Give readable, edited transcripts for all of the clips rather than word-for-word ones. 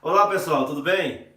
Olá pessoal, tudo bem?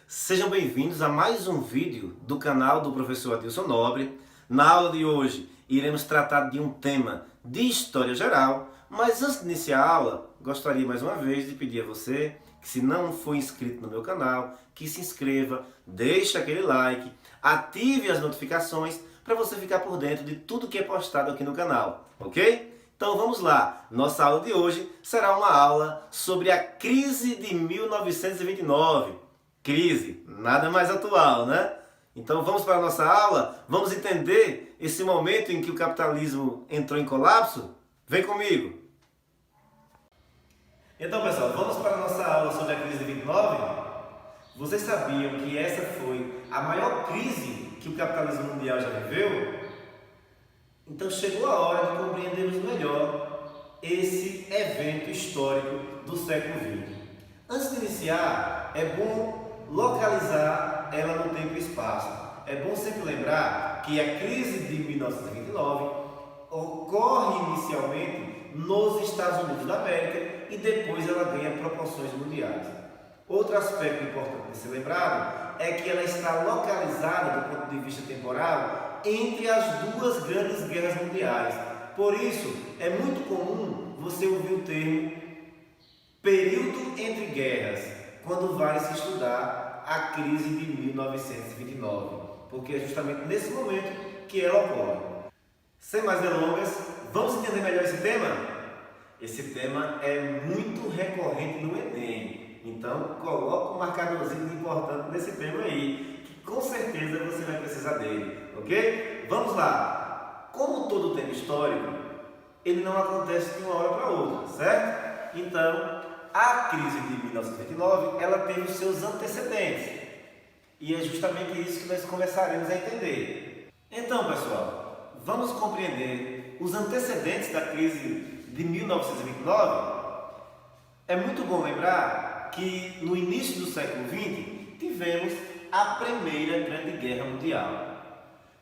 Sejam bem-vindos a mais um vídeo do canal do professor Adilson Nobre. Na aula de hoje iremos tratar de um tema de história geral, mas antes de iniciar a aula, gostaria mais uma vez de pedir a você que, se não for inscrito no meu canal, que se inscreva, deixe aquele like, ative as notificações para você ficar por dentro de tudo que é postado aqui no canal, ok? Então vamos lá, nossa aula de hoje será uma aula sobre a crise de 1929. Crise, nada mais atual, né? Então vamos para a nossa aula, vamos entender esse momento em que o capitalismo entrou em colapso? Vem comigo! Então pessoal, vamos para a nossa aula sobre a crise de 29? Vocês sabiam que essa foi a maior crise que o capitalismo mundial já viveu? Então chegou a hora de compreendermos melhor esse evento histórico do século XX. Antes de iniciar, é bom localizar ela no tempo e espaço. É bom sempre lembrar que a crise de 1929 ocorre inicialmente nos Estados Unidos da América e depois ela ganha proporções mundiais. Outro aspecto importante de ser lembrado é que ela está localizada do ponto de vista temporal entre as duas grandes guerras mundiais. Por isso, é muito comum você ouvir o termo período entre guerras, quando vai se estudar a crise de 1929, porque é justamente nesse momento que ela ocorre. Sem mais delongas, vamos entender melhor esse tema? Esse tema é muito recorrente no Enem, então coloca um marcadorzinho importante nesse tema aí, que com certeza você vai precisar dele, ok? Vamos lá! Como todo tema histórico, ele não acontece de uma hora para outra, certo? Então, a crise de 1929, ela teve os seus antecedentes, e é justamente isso que nós começaremos a entender. Então, pessoal, vamos compreender os antecedentes da crise de 1929. É muito bom lembrar que no início do século XX tivemos a Primeira Grande Guerra Mundial.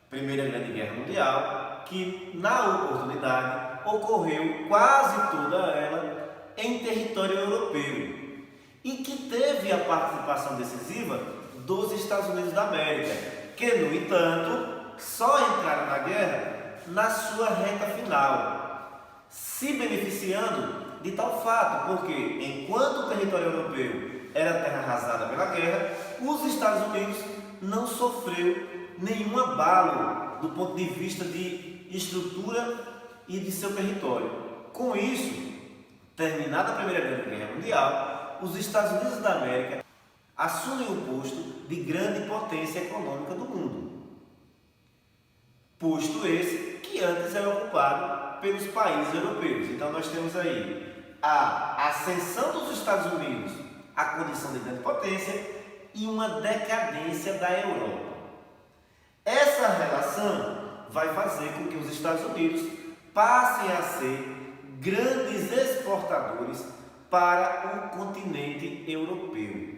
Primeira Grande Guerra Mundial que, na oportunidade, ocorreu quase toda ela em território europeu e que teve a participação decisiva dos Estados Unidos da América, que, no entanto, só entraram na guerra na sua reta final, se beneficiando de tal fato, porque enquanto o território europeu era terra arrasada pela guerra, os Estados Unidos não sofreu nenhum abalo do ponto de vista de estrutura e de seu território. Com isso, terminada a Primeira Grande Guerra Mundial, os Estados Unidos da América assumem o posto de grande potência econômica do mundo. Posto esse que antes era ocupado pelos países europeus. Então nós temos aí a ascensão dos Estados Unidos à condição de grande potência e uma decadência da Europa. Essa relação vai fazer com que os Estados Unidos passem a ser grandes exportadores para o continente europeu.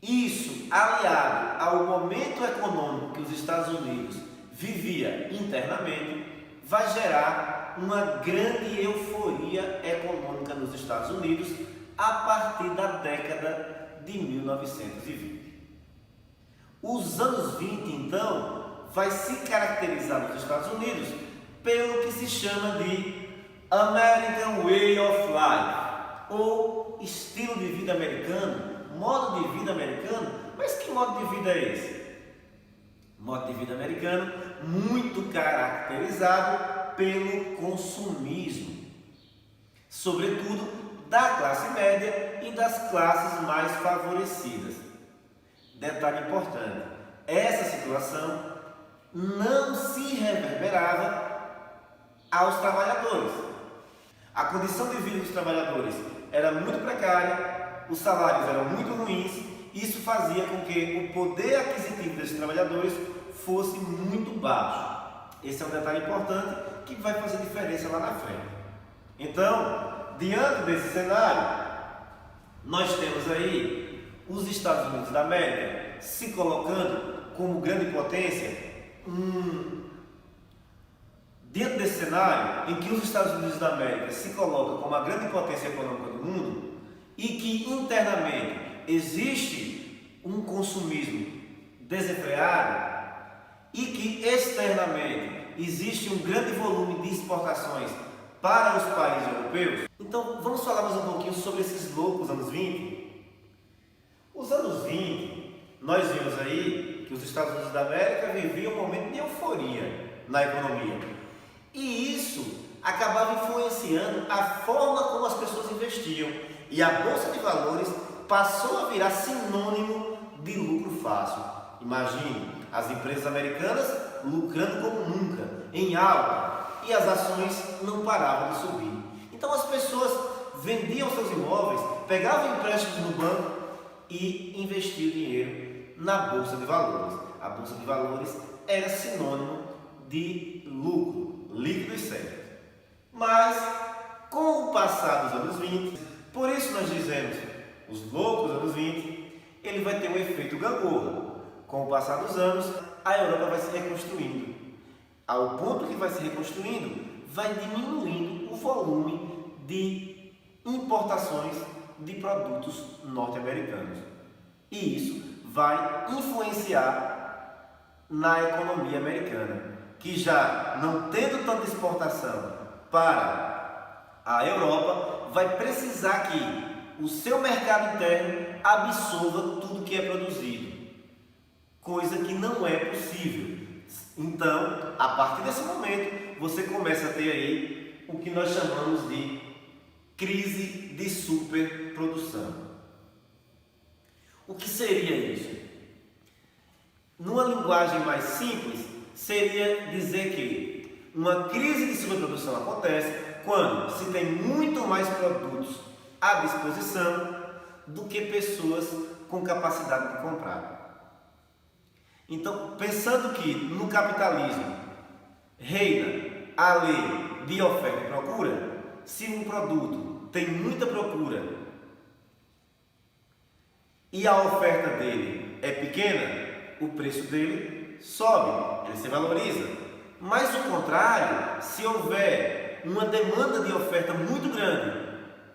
Isso, aliado ao momento econômico que os Estados Unidos vivia internamente, vai gerar uma grande euforia econômica nos Estados Unidos a partir da década de 1920. Os anos 20, então, vai se caracterizar nos Estados Unidos pelo que se chama de American Way of Life, ou estilo de vida americano, modo de vida americano. Mas que modo de vida é esse? Modo de vida americano muito caracterizado pelo consumismo, sobretudo da classe média e das classes mais favorecidas. Detalhe importante, essa situação não se reverberava aos trabalhadores. A condição de vida dos trabalhadores era muito precária, os salários eram muito ruins, isso fazia com que o poder aquisitivo desses trabalhadores fosse muito baixo. Esse é um detalhe importante que vai fazer diferença lá na frente. Então, diante desse cenário, nós temos aí os Estados Unidos da América se colocando como grande potência. Diante desse cenário, em que os Estados Unidos da América se colocam como a grande potência econômica do mundo, e que internamente existe um consumismo desenfreado e que externamente existe um grande volume de exportações para os países europeus. Então vamos falar mais um pouquinho sobre esses loucos anos 20. Os anos 20, nós vimos aí que os Estados Unidos da América viviam um momento de euforia na economia. E isso acabava influenciando a forma como as pessoas investiam. E a Bolsa de Valores passou a virar sinônimo de lucro fácil. Imagine as empresas americanas lucrando como nunca, em alta, e as ações não paravam de subir. Então as pessoas vendiam seus imóveis, pegavam empréstimos no banco e investiam dinheiro na Bolsa de Valores. A Bolsa de Valores era sinônimo de lucro, líquido e certo. Mas, com o passar dos anos 20, por isso nós dizemos, os loucos anos 20, ele vai ter um efeito gangorra. Com o passar dos anos, a Europa vai se reconstruindo. Ao ponto que vai se reconstruindo, vai diminuindo o volume de importações de produtos norte-americanos. E isso vai influenciar na economia americana, que já não tendo tanta exportação para a Europa, vai precisar que o seu mercado interno absorva tudo que é produzido, coisa que não é possível. Então, a partir desse momento, você começa a ter aí o que nós chamamos de crise de superprodução. O que seria isso? Numa linguagem mais simples, seria dizer que uma crise de superprodução acontece quando se tem muito mais produtos à disposição do que pessoas com capacidade de comprar. Então, pensando que no capitalismo reina a lei de oferta e procura, se um produto tem muita procura e a oferta dele é pequena, o preço dele sobe, ele se valoriza. Mas o contrário, se houver uma demanda de oferta muito grande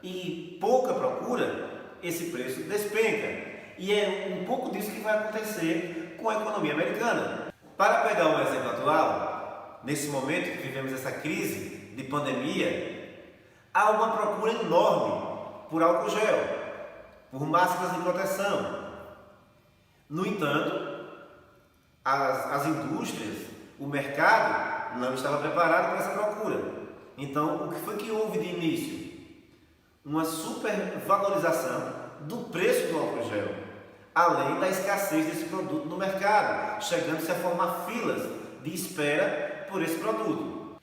e pouca procura, esse preço despenca. E é um pouco disso que vai acontecer com a economia americana. Para pegar um exemplo atual, nesse momento que vivemos essa crise de pandemia, há uma procura enorme por álcool gel, por máscaras de proteção. No entanto, as indústrias, o mercado não estava preparado para essa procura. Então, o que foi que houve de início? Uma supervalorização do preço do álcool gel, além da escassez desse produto no mercado, chegando-se a formar filas de espera por esse produto.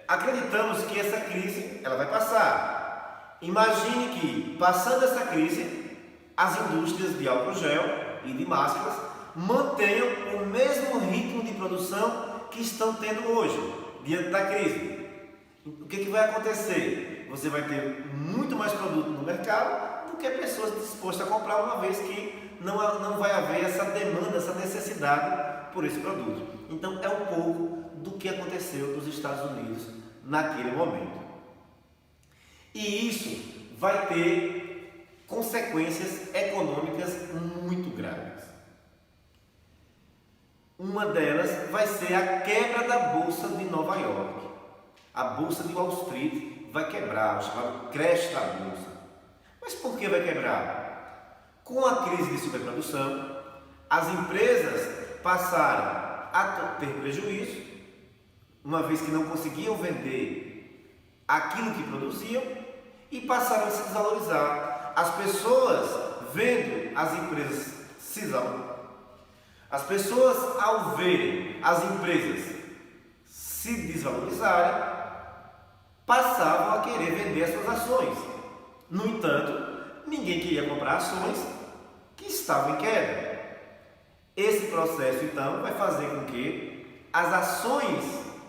Acreditamos que essa crise ela vai passar. Imagine que, passando essa crise, as indústrias de álcool gel e de máscaras mantenham o mesmo ritmo de produção que estão tendo hoje, diante da crise. O que vai acontecer? Você vai ter muito mais produto no mercado do que pessoas dispostas a comprar, uma vez que não vai haver essa demanda, essa necessidade por esse produto. Então é um pouco do que aconteceu nos Estados Unidos naquele momento. E isso vai ter consequências econômicas muito graves. Uma delas vai ser a quebra da Bolsa de Nova York. A Bolsa de Wall Street vai quebrar, o chamado crash da Bolsa. Mas por que vai quebrar? Com a crise de superprodução, as empresas passaram a ter prejuízo, uma vez que não conseguiam vender aquilo que produziam, e passaram a se desvalorizar. As pessoas vendo as empresas se desvalorizar. As pessoas, ao verem as empresas se desvalorizarem, passavam a querer vender as suas ações. No entanto, ninguém queria comprar ações que estavam em queda. Esse processo, então, vai fazer com que as ações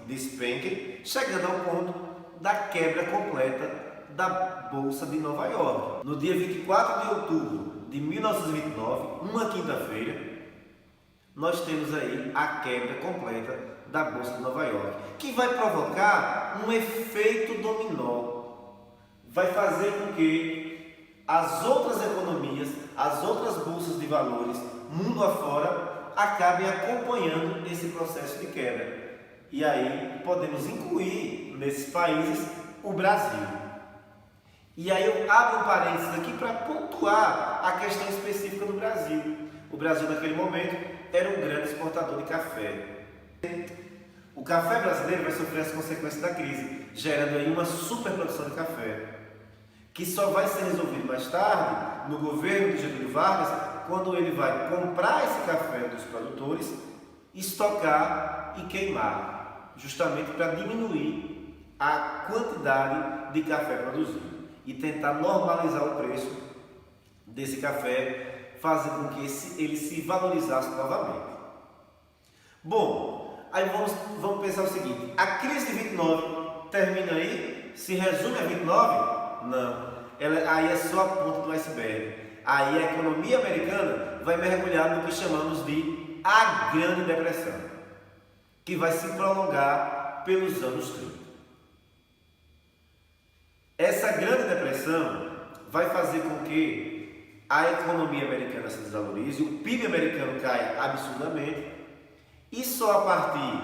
despenquem, chegando ao ponto da quebra completa da Bolsa de Nova York. No dia 24 de outubro de 1929, uma quinta-feira, nós temos aí a quebra completa da Bolsa de Nova York, que vai provocar um efeito dominó. Vai fazer com que as outras economias, as outras bolsas de valores, mundo afora, acabem acompanhando esse processo de quebra. E aí podemos incluir nesses países o Brasil. E aí eu abro um parênteses aqui para pontuar a questão específica do Brasil. O Brasil naquele momento era um grande exportador de café. O café brasileiro vai sofrer as consequências da crise, gerando aí uma superprodução de café, que só vai ser resolvido mais tarde, no governo de Getúlio Vargas, quando ele vai comprar esse café dos produtores, estocar e queimar, justamente para diminuir a quantidade de café produzido e tentar normalizar o preço desse café, fazer com que ele se valorizasse novamente. Bom, aí vamos pensar o seguinte: a crise de 29 termina aí? Se resume a 29? Não. Aí é só a ponta do iceberg. Aí a economia americana vai mergulhar no que chamamos de a Grande Depressão, que vai se prolongar pelos anos 30. Essa Grande Depressão vai fazer com que a economia americana se desvalorize, o PIB americano caia absurdamente, e só a partir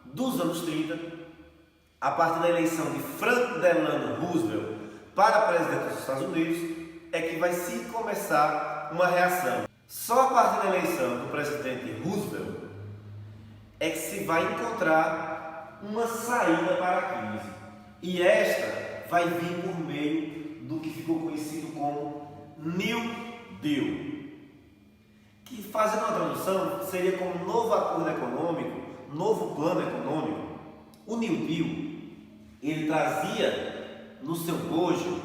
dos anos 30, a partir da eleição de Franklin Delano Roosevelt para presidente dos Estados Unidos, é que vai se começar uma reação. Só a partir da eleição do presidente Roosevelt é que se vai encontrar uma saída para a crise. E esta vai vir por meio do que ficou conhecido como New Deal, que, fazendo uma tradução, seria como um novo acordo econômico, novo plano econômico. O New Deal, ele trazia no seu bojo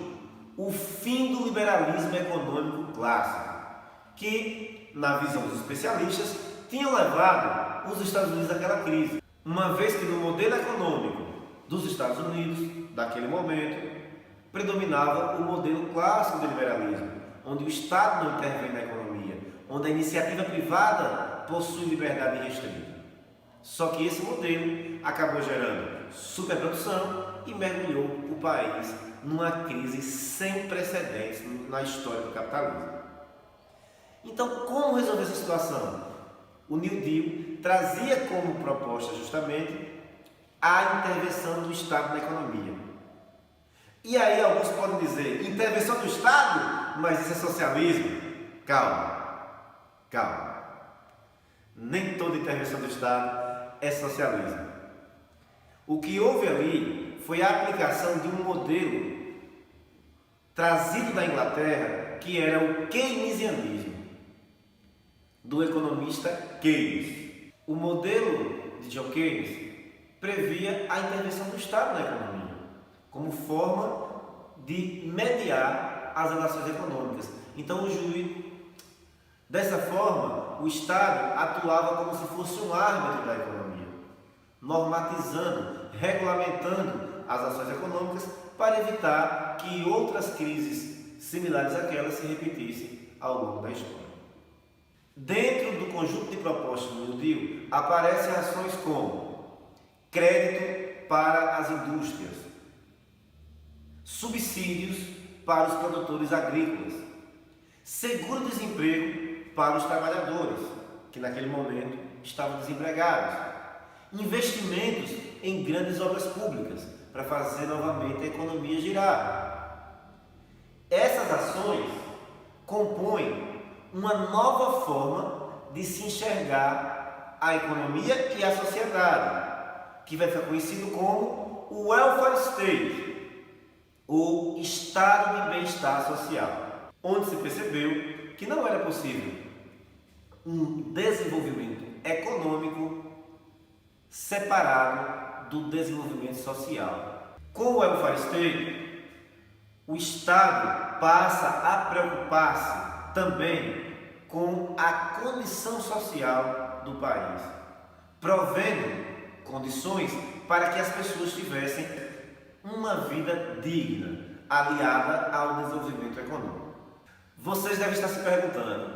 o fim do liberalismo econômico clássico, que, na visão dos especialistas, tinha levado os Estados Unidos àquela crise, uma vez que no modelo econômico dos Estados Unidos, daquele momento, predominava o modelo clássico de liberalismo, onde o Estado não intervém na economia, onde a iniciativa privada possui liberdade irrestrita. Só que esse modelo acabou gerando superprodução e mergulhou o país numa crise sem precedentes na história do capitalismo. Então, como resolver essa situação? O New Deal trazia como proposta justamente a intervenção do Estado na economia. E aí alguns podem dizer: intervenção do Estado? Mas isso é socialismo? Calma. Nem toda intervenção do Estado é socialismo. O que houve ali foi a aplicação de um modelo trazido da Inglaterra, que era o keynesianismo, do economista Keynes. O modelo de John Keynes previa a intervenção do Estado na economia, como forma de mediar as relações econômicas. Então, dessa forma, o Estado atuava como se fosse um árbitro da economia, normatizando, regulamentando as ações econômicas para evitar que outras crises similares àquelas se repetissem ao longo da história. Dentro do conjunto de propostas do New Deal, aparecem ações como crédito para as indústrias, subsídios para os produtores agrícolas, seguro-desemprego para os trabalhadores, que naquele momento estavam desempregados, investimentos em grandes obras públicas para fazer novamente a economia girar. Essas ações compõem uma nova forma de se enxergar a economia e a sociedade, que vai ficar conhecido como o welfare state, ou estado de bem-estar social, onde se percebeu que não era possível um desenvolvimento econômico separado do desenvolvimento social. Com o welfare state, o Estado passa a preocupar-se também com a condição social do país, provendo condições para que as pessoas tivessem uma vida digna, aliada ao desenvolvimento econômico. Vocês devem estar se perguntando: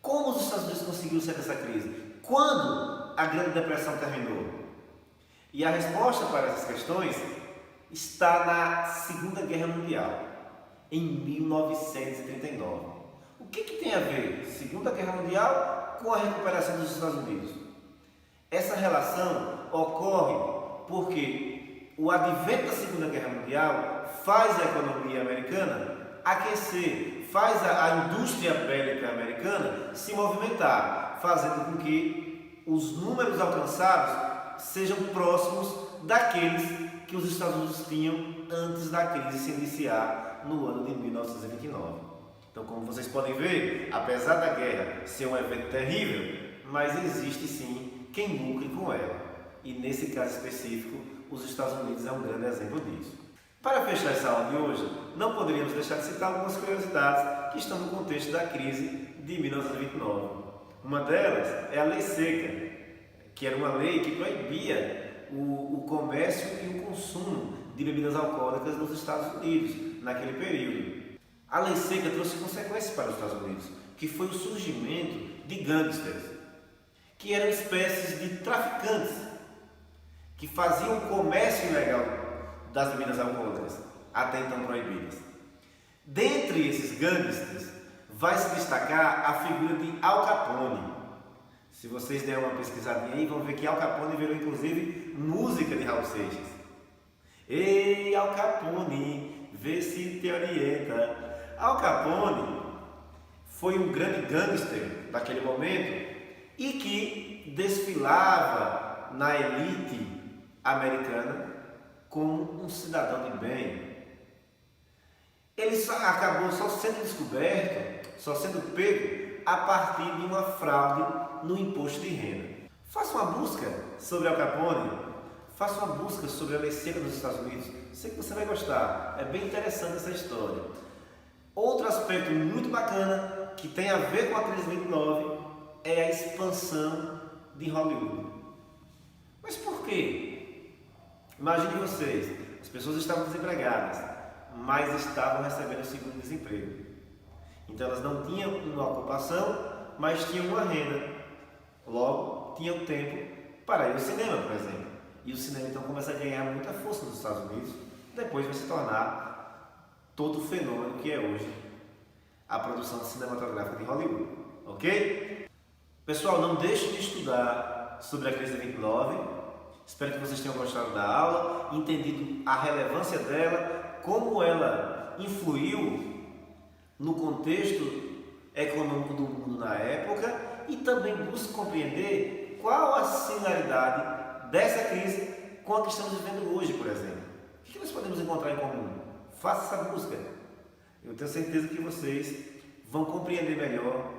como os Estados Unidos conseguiram sair dessa crise? Quando a Grande Depressão terminou? E a resposta para essas questões está na Segunda Guerra Mundial. em 1939. O que tem a ver Segunda Guerra Mundial com a recuperação dos Estados Unidos? Essa relação ocorre porque o advento da Segunda Guerra Mundial faz a economia americana aquecer, faz a indústria bélica americana se movimentar, fazendo com que os números alcançados sejam próximos daqueles que os Estados Unidos tinham antes da crise se iniciar no ano de 1929. Então, como vocês podem ver, apesar da guerra ser um evento terrível, mas existe sim quem lucre com ela. E nesse caso específico, os Estados Unidos é um grande exemplo disso. Para fechar essa aula de hoje, não poderíamos deixar de citar algumas curiosidades que estão no contexto da crise de 1929. Uma delas é a Lei Seca, que era uma lei que proibia o comércio e o consumo de bebidas alcoólicas nos Estados Unidos naquele período. A Lei Seca trouxe consequências para os Estados Unidos, que foi o surgimento de gangsters, que eram espécies de traficantes, que faziam o comércio ilegal das bebidas alcoólicas, até então proibidas. Dentre esses gangsters, vai se destacar a figura de Al Capone. Se vocês derem uma pesquisadinha aí, vão ver que Al Capone virou inclusive música de Raul Seixas. Ei, Al Capone, vê se te orienta. Al Capone foi um grande gangster daquele momento e que desfilava na elite americana como um cidadão de bem. Ele acabou só sendo descoberto, só sendo pego a partir de uma fraude no imposto de renda. Faça uma busca sobre Al Capone, faça uma busca sobre a Lei Seca dos Estados Unidos. Sei que você vai gostar, é bem interessante essa história. Outro aspecto muito bacana que tem a ver com a crise de 29 é a expansão de Hollywood. Mas por quê? Imagine vocês, as pessoas estavam desempregadas, mas estavam recebendo seguro-desemprego. Então elas não tinham uma ocupação, mas tinham uma renda. Logo, tinham tempo para ir ao cinema, por exemplo. E o cinema então começa a ganhar muita força nos Estados Unidos, depois vai se tornar todo o fenômeno que é hoje a produção cinematográfica de Hollywood. Ok? Pessoal, não deixem de estudar sobre a crise de 29. Espero que vocês tenham gostado da aula, entendido a relevância dela, como ela influiu no contexto econômico do mundo na época e também busque compreender qual a similaridade dessa crise com a que estamos vivendo hoje, por exemplo. O que nós podemos encontrar em comum? Faça essa busca. Eu tenho certeza que vocês vão compreender melhor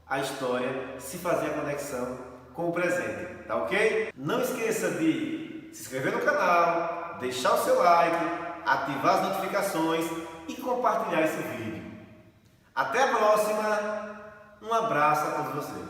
a história se fazer a conexão com o presente, tá ok? Não esqueça de se inscrever no canal, deixar o seu like, ativar as notificações e compartilhar esse vídeo. Até a próxima, um abraço a todos vocês.